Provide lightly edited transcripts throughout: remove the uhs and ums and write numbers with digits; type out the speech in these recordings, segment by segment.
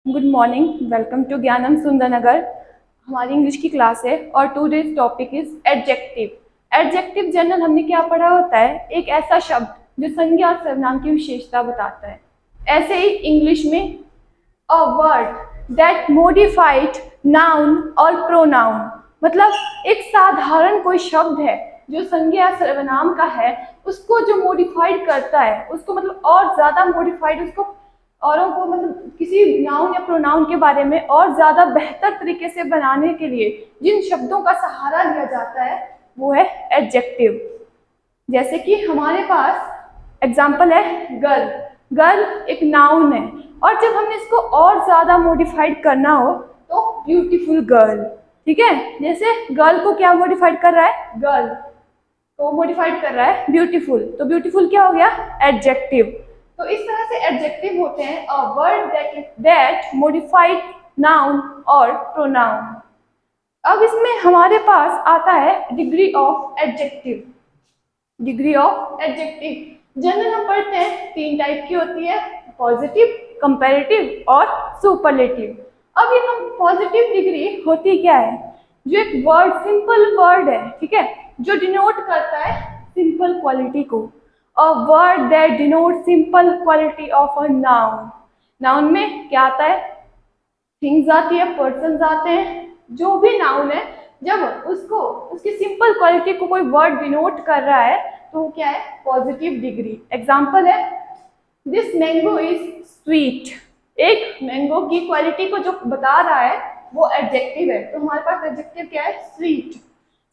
Good morning, welcome to ज्ञानम सुंदरनगर। हमारी English की क्लास है और today's topic is adjective. Adjective general हमने क्या पढ़ा होता है, एक ऐसा शब्द जो संज्ञा और सर्वनाम की विशेषता बताता है। ऐसे ही इंग्लिश में a word that modified noun और प्रोनाउन, मतलब एक साधारण कोई शब्द है जो संज्ञा या सर्वनाम का है, उसको जो मॉडिफाइड करता है, उसको मतलब और ज्यादा मॉडिफाइड, उसको औरों को मतलब किसी नाउन या प्रोनाउन के बारे में और ज्यादा बेहतर तरीके से बनाने के लिए जिन शब्दों का सहारा लिया जाता है वो है एडजेक्टिव। जैसे कि हमारे पास एग्जाम्पल है गर्ल। गर्ल एक नाउन है और जब हमने इसको और ज्यादा मॉडिफाइड करना हो तो ब्यूटीफुल गर्ल। ठीक है, जैसे गर्ल को क्या मॉडिफाइड कर रहा है, गर्ल को मॉडिफाइड कर रहा है ब्यूटीफुल, तो ब्यूटीफुल क्या हो गया, एडजेक्टिव। तो इस तरह से एडजेक्टिव होते हैं a word that modified noun और प्रोनाउन। अब इसमें हमारे पास आता है degree of adjective. Degree of adjective general हम पढ़ते हैं, तीन टाइप की होती है, पॉजिटिव, कंपैरेटिव और सुपरलेटिव। अब ये हम पॉजिटिव डिग्री होती क्या है, जो एक वर्ड, सिंपल वर्ड है, ठीक है, जो डिनोट करता है सिंपल क्वालिटी को। A word that denote simple quality of a noun. Noun में क्या आता है, थिंग्स आती है, पर्सन्स आते हैं। जो भी नाउन है जब उसको उसकी सिंपल क्वालिटी को कोई वर्ड डिनोट कर रहा है तो वो क्या है, पॉजिटिव डिग्री। एग्जांपल है दिस मैंगो इज स्वीट। एक मैंगो की क्वालिटी को जो बता रहा है वो एडजेक्टिव है, तो हमारे पास एडजेक्टिव क्या है, स्वीट।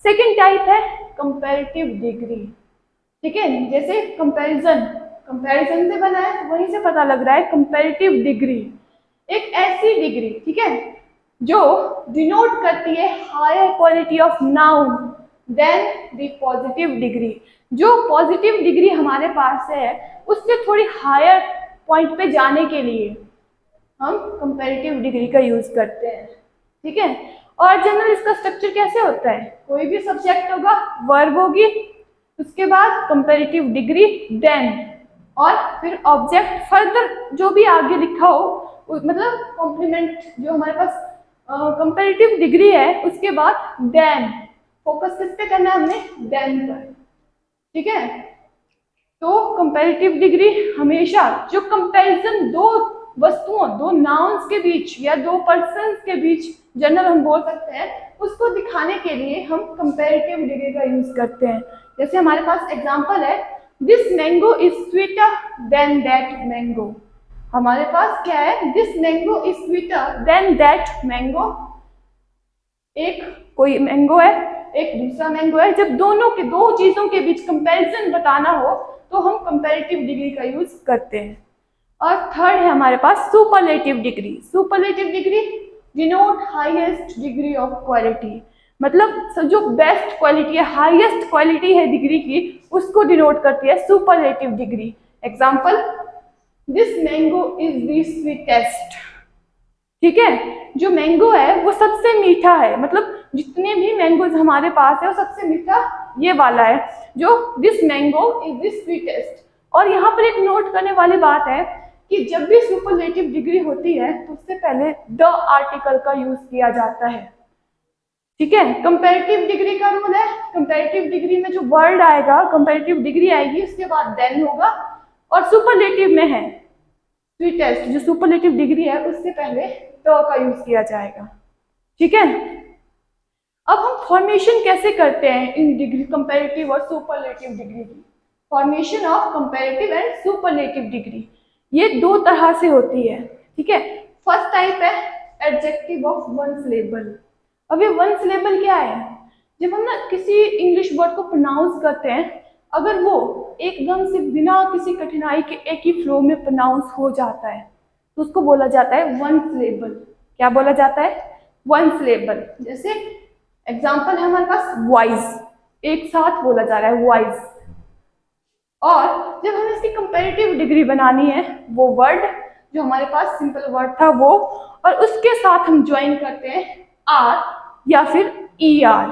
सेकेंड टाइप है कंपैरेटिव डिग्री। ठीक है, जैसे कंपैरिजन, कंपैरिजन से बना है, वहीं से पता लग रहा है कंपैरेटिव डिग्री। एक ऐसी डिग्री, ठीक है, जो डिनोट करती है higher quality of noun than the positive degree. जो पॉजिटिव डिग्री हमारे पास है उससे थोड़ी हायर पॉइंट पे जाने के लिए हम कंपैरेटिव डिग्री का यूज करते हैं। ठीक है, और जनरल इसका स्ट्रक्चर कैसे होता है, कोई भी सब्जेक्ट होगा, वर्ब होगी, उसके बाद कंपैरेटिव डिग्री, देन और फिर ऑब्जेक्ट, फर्दर जो भी आगे लिखा हो, मतलब कॉम्प्लीमेंट जो हमारे पास कंपैरेटिव डिग्री है, उसके बाद देन। फोकस किस पे करना है हमने, देन पर। ठीक है, तो कंपैरेटिव डिग्री हमेशा जो कंपैरिजन दो वस्तुओं, दो नाउन्स के बीच या दो पर्सन्स के बीच जनरल हम बोल सकते हैं, उसको दिखाने के लिए हम कंपैरेटिव डिग्री का यूज करते हैं। जैसे हमारे पास एग्जांपल है this mango is sweeter than that mango. हमारे पास क्या है, this mango is sweeter than that mango. एक कोई मैंगो है, एक दूसरा मैंगो है, जब दोनों के, दो चीजों के बीच कंपैरिजन बताना हो तो हम कंपैरेटिव डिग्री का यूज करते हैं। और थर्ड है हमारे पास superlative degree. Superlative degree denote highest degree of quality, मतलब जो बेस्ट क्वालिटी है, हाईएस्ट क्वालिटी है डिग्री की, उसको डिनोट करती है superlative degree. Example this mango is the sweetest. ठीक है, जो मैंगो है वो सबसे मीठा है, मतलब जितने भी मैंगोज हमारे पास है वो सबसे मीठा ये वाला है, जो this mango is the sweetest. और यहाँ पर एक नोट करने वाली बात है कि जब भी सुपरलेटिव डिग्री होती है तो उससे पहले द आर्टिकल का यूज किया जाता है। ठीक है, कंपैरेटिव डिग्री का रूल है, कंपैरेटिव डिग्री में जो वर्ड आएगा, कंपैरेटिव डिग्री आएगी, उसके बाद देन होगा। और सुपरलेटिव में है स्वीटेस्ट, जो सुपरलेटिव डिग्री है उससे पहले द का यूज किया जाएगा। ठीक है, अब हम फॉर्मेशन कैसे करते हैं इन डिग्री, कंपैरेटिव और सुपरलेटिव डिग्री की। Formation of comparative and superlative degree ये दो तरह से होती है। ठीक है, फर्स्ट टाइप है एडजेक्टिव ऑफ वन सिलेबल। अब ये वन सिलेबल क्या है, जब हम ना किसी इंग्लिश वर्ड को प्रोनाउंस करते हैं, अगर वो एकदम से बिना किसी कठिनाई के एक ही फ्लो में प्रोनाउंस हो जाता है तो उसको बोला जाता है वन सिलेबल। क्या बोला जाता है, वन सिलेबल। जैसे एग्जाम्पल है हमारे पास वॉइस, एक साथ बोला जा रहा है वॉइस। और जब हमें इसकी कंपैरेटिव डिग्री बनानी है, वो वर्ड जो हमारे पास सिंपल वर्ड था वो, और उसके साथ हम ज्वाइन करते हैं आर या फिर ई आर।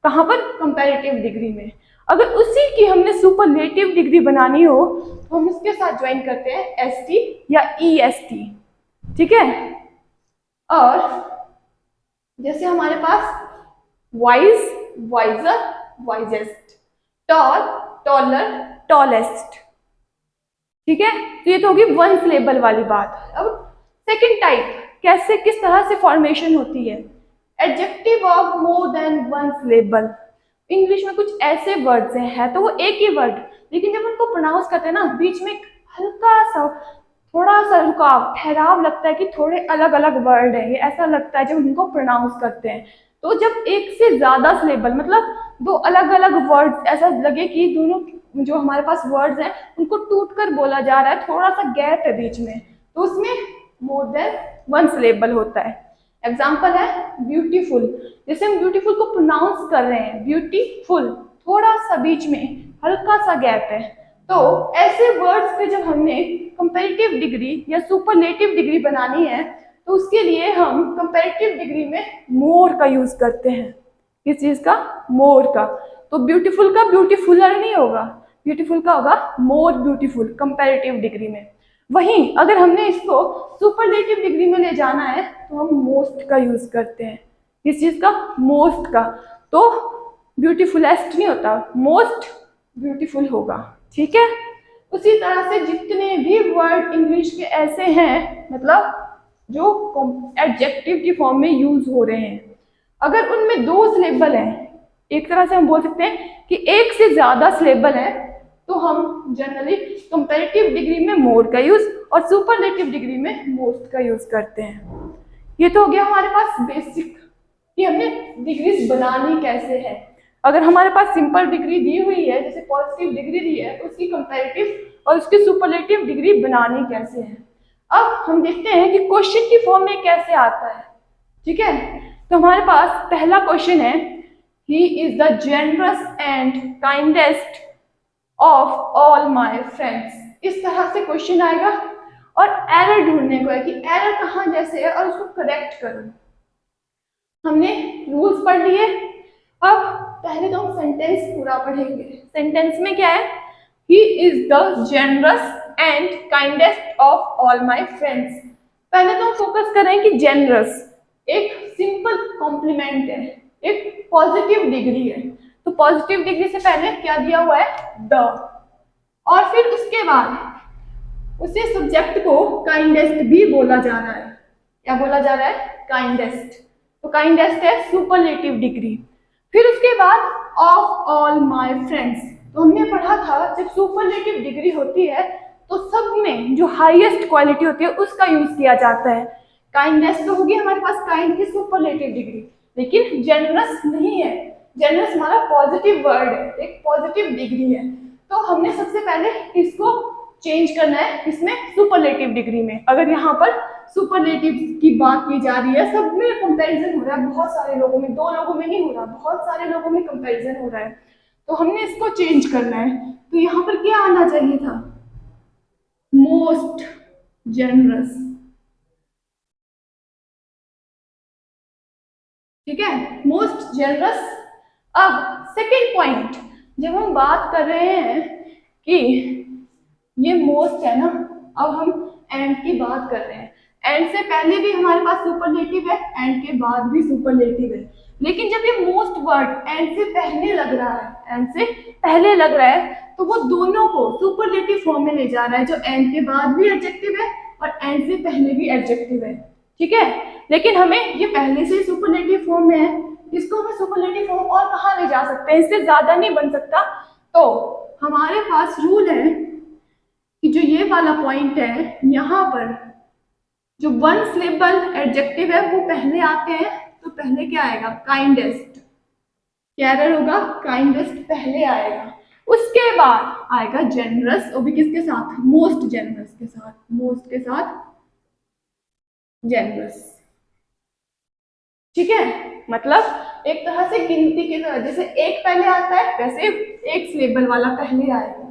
कहाँ पर, कंपैरेटिव डिग्री में। अगर उसी की हमने सुपरलेटिव डिग्री बनानी हो तो हम इसके साथ ज्वाइन करते हैं एस टी या ई एस टी। ठीक है, और जैसे हमारे पास wise, wiser, wisest, tall, taller, tallest. ठीक है, तो ये तो होगी वन सिलेबल वाली बात। अब सेकंड टाइप, कैसे किस तरह से फॉर्मेशन होती है। Adjective of more than one syllable. English में कुछ ऐसे वर्ड्स हैं तो वो एक ही वर्ड, लेकिन जब उनको प्रोनाउंस करते हैं ना, बीच में एक हल्का सा थोड़ा सा रुकाव, ठहराव लगता है कि थोड़े अलग अलग वर्ड है, ये ऐसा लगता है जब उनको प्रोनाउंस करते हैं। तो जब एक से ज्यादा सिलेबल, मतलब दो अलग अलग वर्ड्स, ऐसा लगे कि दोनों जो हमारे पास वर्ड्स हैं उनको टूट कर बोला जा रहा है, थोड़ा सा गैप है बीच में, तो उसमें मोर देन वन सिलेबल होता है। एग्जाम्पल है ब्यूटीफुल। जैसे हम ब्यूटीफुल को प्रोनाउंस कर रहे हैं, ब्यूटीफुल, थोड़ा सा बीच में हल्का सा गैप है। तो ऐसे वर्ड्स पे जब हमने कंपैरेटिव डिग्री या सुपरलेटिव डिग्री बनानी है, तो उसके लिए हम कंपैरेटिव डिग्री में मोर का यूज करते हैं। किस चीज का? मोर का। तो ब्यूटीफुल का ब्यूटीफुलर नहीं होगा, ब्यूटीफुल का होगा मोर ब्यूटीफुल कंपैरेटिव डिग्री में। वहीं अगर हमने इसको सुपरलेटिव डिग्री में ले जाना है तो हम मोस्ट का यूज करते हैं। किस चीज का? मोस्ट का। तो ब्यूटीफुलेस्ट नहीं होता, मोस्ट ब्यूटीफुल होगा। ठीक है, उसी तरह से जितने भी वर्ड इंग्लिश के ऐसे हैं, मतलब जो एडजेक्टिव की फॉर्म में यूज हो रहे हैं, अगर उनमें दो सिलेबल हैं, एक तरह से हम बोल सकते हैं कि एक से ज्यादा सिलेबल है, तो हम जनरली कंपैरेटिव डिग्री में मोर का यूज और सुपरलेटिव डिग्री में मोस्ट का यूज करते हैं। ये तो हो गया हमारे पास बेसिक कि हमने डिग्रीज बनानी कैसे है। अगर हमारे पास सिंपल डिग्री दी हुई है, जैसे पॉजिटिव डिग्री दी है, तो उसकी कंपैरेटिव और उसकी सुपरलेटिव डिग्री बनानी कैसे है। अब हम देखते हैं कि क्वेश्चन की फॉर्म में कैसे आता है। ठीक है, तो हमारे पास पहला क्वेश्चन है, he is the generous and kindest of all my friends. इस तरह से क्वेश्चन आएगा और एरर ढूंढने को है कि एरर कहाँ जैसे है और उसको करेक्ट करो। हमने रूल्स पढ़ लिए, अब पहले तो हम सेंटेंस पूरा पढ़ेंगे। सेंटेंस में क्या है? He is the generous and kindest of all my friends. पहले तो हम फोकस कर रहे हैं कि जेनरस एक सिंपल कॉम्प्लीमेंट है, एक पॉजिटिव डिग्री है, तो पॉजिटिव डिग्री से पहले क्या दिया हुआ है? द, और फिर उसके बाद उसे सब्जेक्ट को काइंडेस्ट भी बोला जा रहा है। क्या बोला जा रहा है? काइंडेस्ट। तो काइंडेस्ट है सुपरलेटिव डिग्री। फिर उसके बाद ऑफ ऑल माय फ्रेंड्स। तो हमने पढ़ा था जब सुपरलेटिव डिग्री होती है तो सब में जो हाईएस्ट क्वालिटी होती है उसका यूज किया जाता है। काइंडनेस तो होगी हमारे पास काइंड की सुपरलेटिव डिग्री, लेकिन जेनरस नहीं है। जेनरस हमारा पॉजिटिव वर्ड है, एक पॉजिटिव डिग्री है। तो हमने सबसे पहले इसको चेंज करना है, इसमें सुपरलेटिव डिग्री में। अगर यहाँ पर सुपरलेटिव की बात की जा रही है, सब में कंपैरिजन हो रहा है, बहुत सारे लोगों में, दो लोगों में नहीं हो रहा, बहुत सारे लोगों में कंपैरिजन हो रहा है, तो हमने इसको चेंज करना है। तो यहाँ पर क्या आना चाहिए था? Most generous. ठीक है, मोस्ट जेनरस। अब सेकेंड पॉइंट, जब हम बात कर रहे हैं कि ये मोस्ट है ना, अब हम एंड की बात कर रहे हैं। एंड से पहले भी हमारे पास सुपरलेटिव है, एंड के बाद भी सुपरलेटिव है, लेकिन जब ये मोस्ट वर्ड एंड से पहले लग रहा है, एंड से पहले लग रहा है, तो वो दोनों को सुपरलेटिव फॉर्म में ले जा रहा है, जो एंड के बाद भी एडजेक्टिव है और एंड से पहले भी एडजेक्टिव है। ठीक है, लेकिन हमें ये पहले से सुपरलेटिव फॉर्म में है, इसको हमें सुपरलेटिव फॉर्म और कहाँ ले जा सकते हैं, इससे ज्यादा नहीं बन सकता। तो हमारे पास रूल है कि जो ये वाला पॉइंट है, यहाँ पर जो वन सिलेबल एडजेक्टिव है वो पहले आते हैं, तो पहले क्या आएगा? काइंडेस्ट। क्या एरर होगा? काइंडेस्ट पहले आएगा, उसके बाद आएगा जेनरस, और भी किसके साथ? मोस्ट जेनरस के साथ, मोस्ट के साथ जेनरस। ठीक है, मतलब एक तरह से गिनती की तरह, जैसे एक पहले आता है वैसे एक सिलेबल वाला पहले आएगा।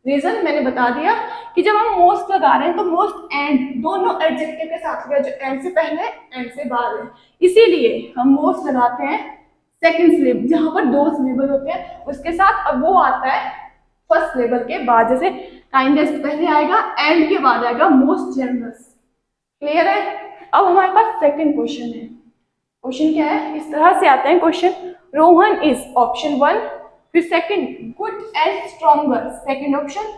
रीजन मैंने बता दिया कि जब हम मोस्ट लगा रहे हैं तो मोस्ट एंड दोनों एडजेक्टिव के साथ गया, जो एंड से पहले एंड से बाद है, इसीलिए हम मोस्ट लगाते हैं सेकंड सिलेबल, जहां पर दो सिलेबल होते हैं उसके साथ। अब वो आता है फर्स्ट सिलेबल के बाद, जैसे काइंडेस्ट पहले आएगा, एंड के बाद आएगा मोस्ट जेनरस। क्लियर है? अब हमारे पास सेकंड क्वेश्चन है। क्वेश्चन क्या है, इस तरह से आते हैं क्वेश्चन। रोहन इज ऑप्शन 1, फिर second good and stronger second option,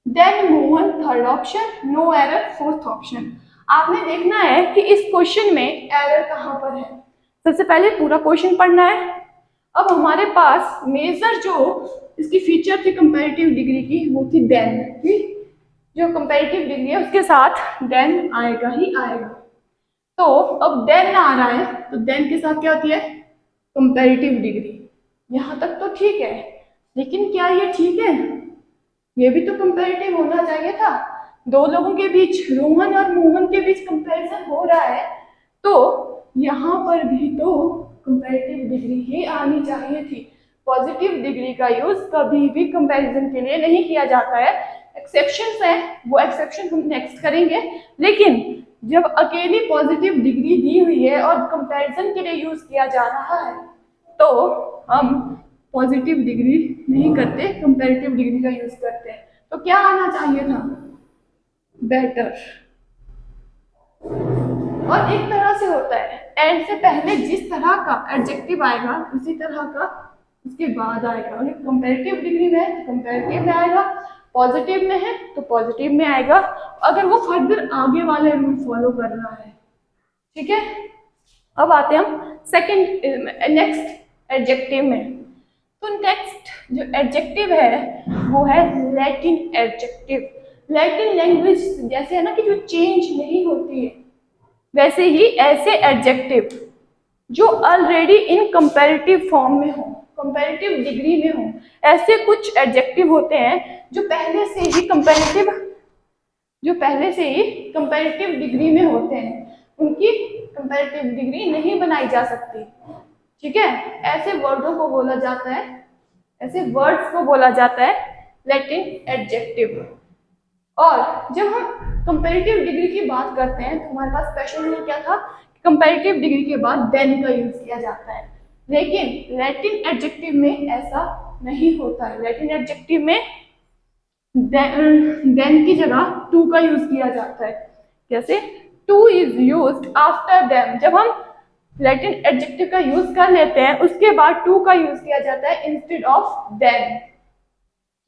then Mohan third option, no error fourth option. आपने देखना है कि इस क्वेश्चन में एरर कहाँ पर है। सबसे पहले पूरा क्वेश्चन पढ़ना है। अब हमारे पास मेजर जो इसकी फीचर थी कंपैरेटिव डिग्री की, वो थी देन की। जो कंपैरेटिव डिग्री है उसके साथ देन आएगा ही आएगा। तो अब देन आ रहा है तो देन के साथ क्या होती है, कंपैरेटिव डिग्री। यहाँ तक तो ठीक है, लेकिन क्या ये ठीक है? ये भी तो कंपैरेटिव होना चाहिए था। दो लोगों के बीच, रोहन और मोहन के बीच कंपैरिजन हो रहा है, तो यहाँ पर भी तो कंपैरेटिव डिग्री ही आनी चाहिए थी। पॉजिटिव डिग्री का यूज कभी भी कंपैरिजन के लिए नहीं किया जाता है। एक्सेप्शंस हैं, वो एक्सेप्शन हम नेक्स्ट करेंगे, लेकिन जब अकेली पॉजिटिव डिग्री दी हुई है और कंपैरिजन के लिए यूज किया जा रहा है, तो हम पॉजिटिव डिग्री नहीं करते, कंपैरेटिव डिग्री का यूज करते हैं। तो क्या आना चाहिए था? बेटर। और एक तरह से होता है, एंड से पहले जिस तरह का एडजेक्टिव आएगा उसी तरह का उसके बाद आएगा। और कंपैरेटिव डिग्री में है तो कंपैरेटिव में आएगा, पॉजिटिव में है तो पॉजिटिव में आएगा, अगर वो फर्दर आगे वाले रूल फॉलो कर रहा है। ठीक है, अब आते हैं हम सेकंड नेक्स्ट एडजेक्टिव में। तो नेक्स्ट जो एडजेक्टिव है वो है लैटिन एडजेक्टिव। लैटिन लैंग्वेज जैसे है ना कि जो चेंज नहीं होती है, वैसे ही ऐसे एडजेक्टिव जो ऑलरेडी इन कंपैरेटिव फॉर्म में हो, कंपैरेटिव डिग्री में हो, ऐसे कुछ एडजेक्टिव होते हैं जो पहले से ही कंपैरेटिव डिग्री में होते हैं, उनकी कंपैरेटिव डिग्री नहीं बनाई जा सकती। ठीक है, ऐसे वर्डों को बोला जाता है, ऐसे वर्ड्स को बोला जाता है लैटिन एडजेक्टिव। और जब हम कंपैरेटिव डिग्री की बात करते हैं तो हमारे पास स्पेशल रूल क्या था, कंपैरेटिव डिग्री के बाद देन का यूज किया जाता है, लेकिन लैटिन एडजेक्टिव में ऐसा नहीं होता है। लैटिन एडजेक्टिव में देन की जगह टू का यूज किया जाता है। जैसे two is used after them, जब हम लैटिन एडजेक्टिव का यूज कर लेते हैं उसके बाद टू का यूज किया जाता है इंस्टेड ऑफ देन।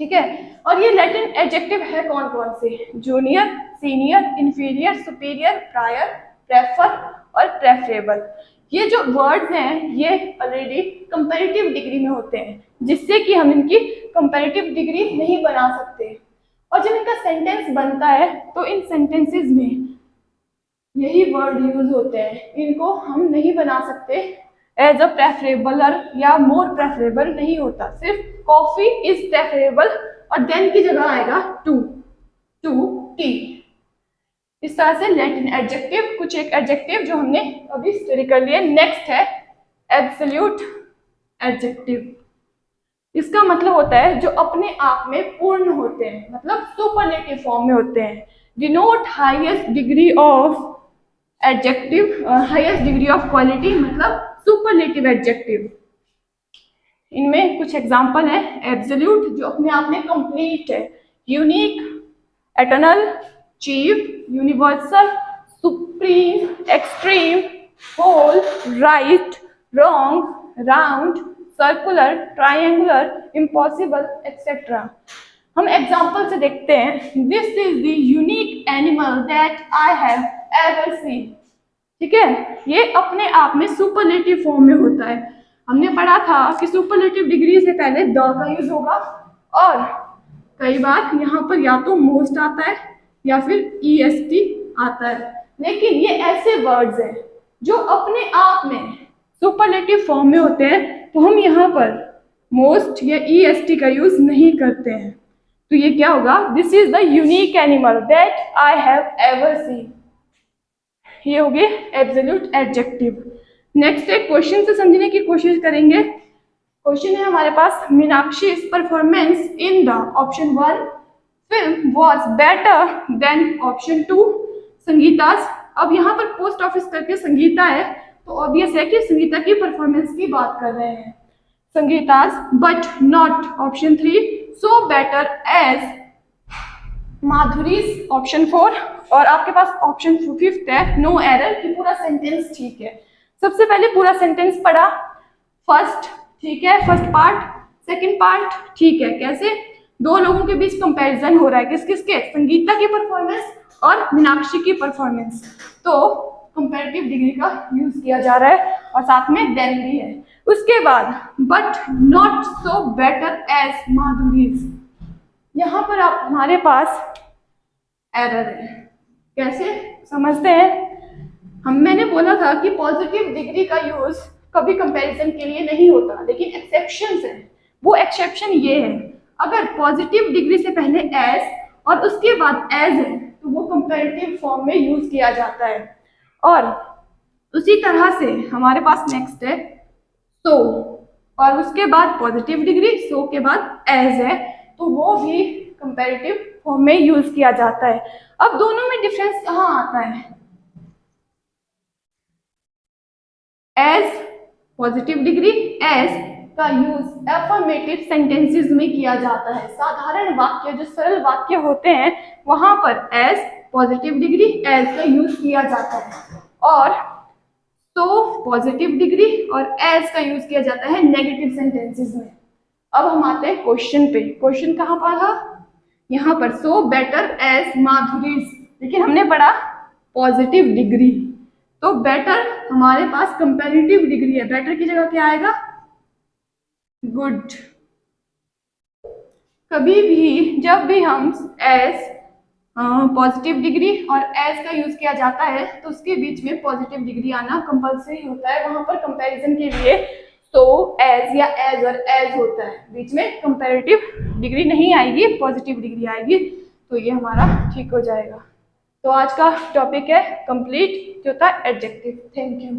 ठीक है, और ये लैटिन एडजेक्टिव है कौन कौन से? Junior, senior, inferior, superior, prior, prefer और प्रेफरेबल। ये जो वर्ड्स हैं ये ऑलरेडी कंपैरेटिव डिग्री में होते हैं, जिससे कि हम इनकी कंपैरेटिव डिग्री नहीं बना सकते। और जब इनका सेंटेंस बनता है तो इन सेंटेंसेस में यही वर्ड यूज होते हैं, इनको हम नहीं बना सकते एज अ प्रेफरेबल या मोर प्रेफरेबल नहीं होता। सिर्फ कॉफी इज प्रेफरेबल और देन की जगह आएगा टू टी। इस तरह से लैटिन एडजेक्टिव, कुछ एक एडजेक्टिव जो हमने अभी स्टडी कर लिए। नेक्स्ट है एब्सोल्यूट एडजेक्टिव। इसका मतलब होता है जो अपने आप में पूर्ण होते हैं, मतलब सुपरलेटिव फॉर्म में होते हैं। Denote highest degree of adjective, highest degree of quality, मतलब सुपरलेटिव एडजेक्टिव। इनमें कुछ एग्जांपल है। एब्सोल्यूट जो अपने आप में कंप्लीट है, unique, eternal, chief, universal, supreme, extreme, whole, right, wrong, round, circular, triangular, impossible, etcetera. हम एग्जांपल से देखते हैं। This is the unique animal that I have ever seen. ठीक है, ये अपने आप में सुपरलेटिव फॉर्म में होता है। हमने पढ़ा था कि सुपरलेटिव डिग्री से पहले द का यूज होगा, और कई बार यहाँ पर या तो मोस्ट आता है या फिर EST आता है। लेकिन ये ऐसे वर्ड्स हैं जो अपने आप में सुपरलेटिव फॉर्म में होते हैं, तो हम यहाँ पर मोस्ट या EST का यूज नहीं करते हैं। तो ये क्या होगा? This is the unique animal that I have ever seen. ये हो गए एब्सोल्यूट एडजेक्टिव। नेक्स्ट एक क्वेश्चन से समझने की कोशिश करेंगे। क्वेश्चन है हमारे पास, Meenakshi's performance in the option 1 film was better than option 2 Sangeeta's. अब यहाँ पर पोस्ट ऑफिस करके संगीता है, तो ऑब्वियस है कि संगीता की परफॉर्मेंस की बात कर रहे हैं। Sangeeta's but not option 3 so better as Madhuri option 4, और आपके पास ऑप्शन 5 है नो एरर कि पूरा सेंटेंस ठीक है। सबसे पहले पूरा सेंटेंस पढ़ा, फर्स्ट ठीक है, फर्स्ट पार्ट, सेकंड पार्ट ठीक है। कैसे? दो लोगों के बीच कंपैरिजन हो रहा है, किस किस के, संगीता की परफॉर्मेंस और मीनाक्षी की परफॉर्मेंस, तो कंपैरेटिव डिग्री का यूज किया जा रहा है और साथ में देन भी है। उसके बाद but not so better as Madhuri's, यहाँ पर आप हमारे पास एरर है। कैसे समझते हैं? मैंने बोला था कि पॉजिटिव डिग्री का यूज कभी कंपैरिजन के लिए नहीं होता, लेकिन एक्सेप्शंस है। वो एक्सेप्शन ये है, अगर पॉजिटिव डिग्री से पहले एज और उसके बाद एज है तो वो कंपैरेटिव फॉर्म में यूज किया जाता है। और उसी तरह से हमारे पास नेक्स्ट है सो, और उसके बाद पॉजिटिव डिग्री, सो के बाद एज है, तो वो भी कंपैरेटिव फॉर्म में यूज किया जाता है। अब दोनों में डिफरेंस कहाँ आता है? एज पॉजिटिव डिग्री, एज का यूज अफर्मेटिव सेंटेंसेस में किया जाता है। साधारण वाक्य, जो सरल वाक्य होते हैं, वहां पर एज पॉजिटिव डिग्री, एज का यूज किया जाता है। और तो पॉजिटिव डिग्री और एज का यूज किया जाता है नेगेटिव सेंटेंसेस में। अब हम आते हैं क्वेश्चन पे। क्वेश्चन कहाँ पढ़ा? यहाँ पर सो बेटर एज माधुरीज, लेकिन हमने पढ़ा पॉजिटिव डिग्री, तो बेटर हमारे पास कंपैरेटिव डिग्री है, बेटर की जगह क्या आएगा? गुड। कभी भी जब भी हम एज पॉजिटिव डिग्री और एज का यूज किया जाता है तो उसके बीच में पॉजिटिव डिग्री आना कंपलसरी होता है। वहां पर कंपैरिजन के लिए तो एज या एज और एज होता है, बीच में कंपैरेटिव डिग्री नहीं आएगी, पॉजिटिव डिग्री आएगी, तो ये हमारा ठीक हो जाएगा। तो आज का टॉपिक है कंप्लीट, जो था एडजेक्टिव। Thank you.